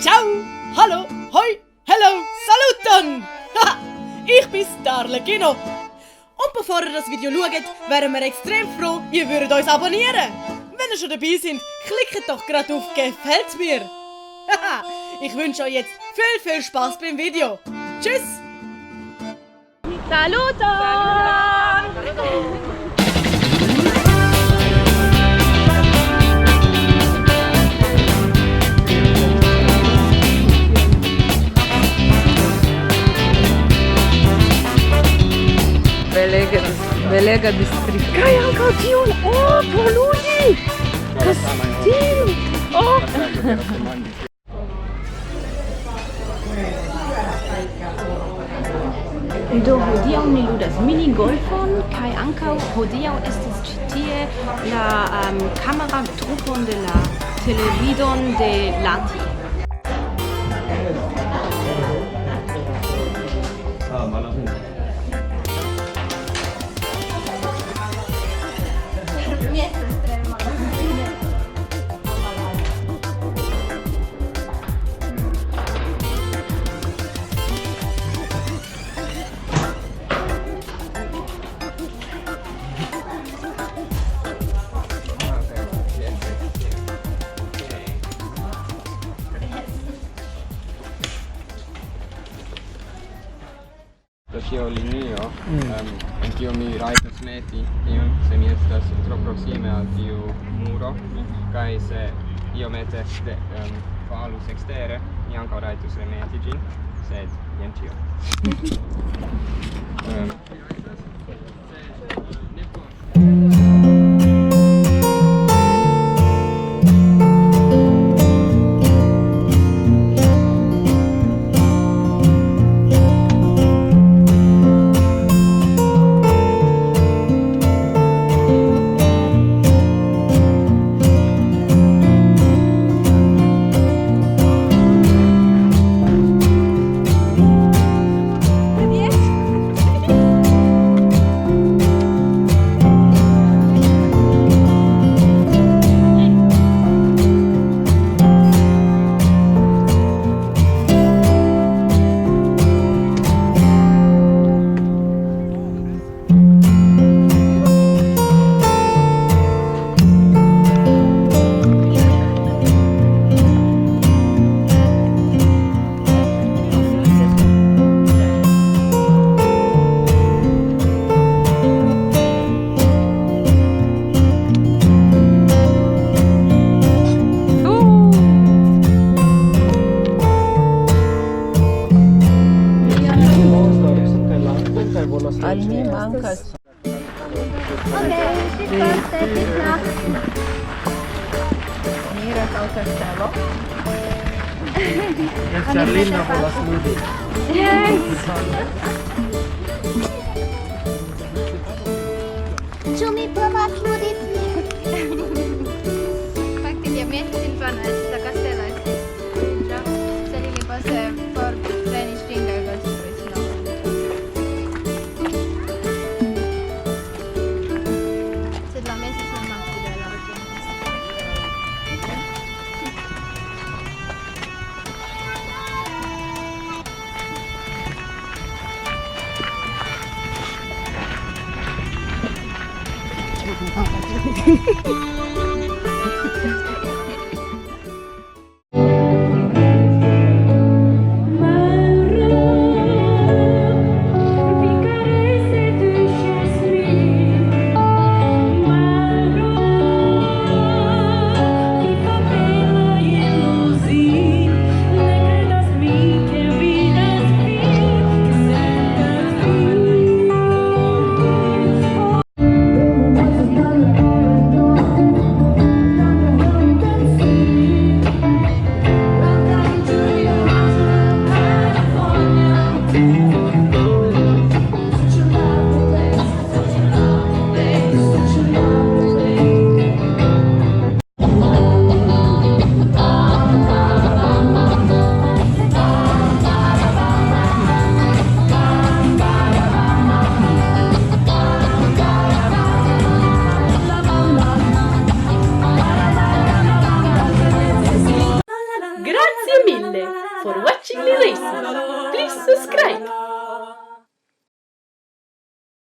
Ciao, hallo, hoi, hello, saluton! Ich bin Darlegino. Und bevor ihr das Video schaut, wären wir extrem froh, ihr würdet uns abonnieren. Wenn ihr schon dabei seid, klickt doch gerade auf Gefällt mir. Ich wünsche euch jetzt viel Spaß beim Video. Tschüss! Saluton! Belega district. Kaj ankaŭ tiun! Oh, por ludi! Kastil! Oh! Do hodiaŭ ni ludas minigolfon kaj ankaŭ hodiaŭ estas ĉi tie la kameratrupon de la televidon de Lati. Tio linio, en tio mi rajtas meti tion, se mi estas tro proksime al tiu muro, kaj se iomete falus ekstere, mi ankaŭ rajtus remeti ĝin, sed jen ĉio. Al mi mankas. Okay, bis nach. Mira al castello. Charlina volas ludi. Ĉu mi povas ludi? Fakte mi estis infano, la kastelo estis riĉa, sed ili poste forprenis ĝin kaj konstruis novan. Sed la mezo estas malpli bela ol ĝi estas. mille for watching the races. Please subscribe.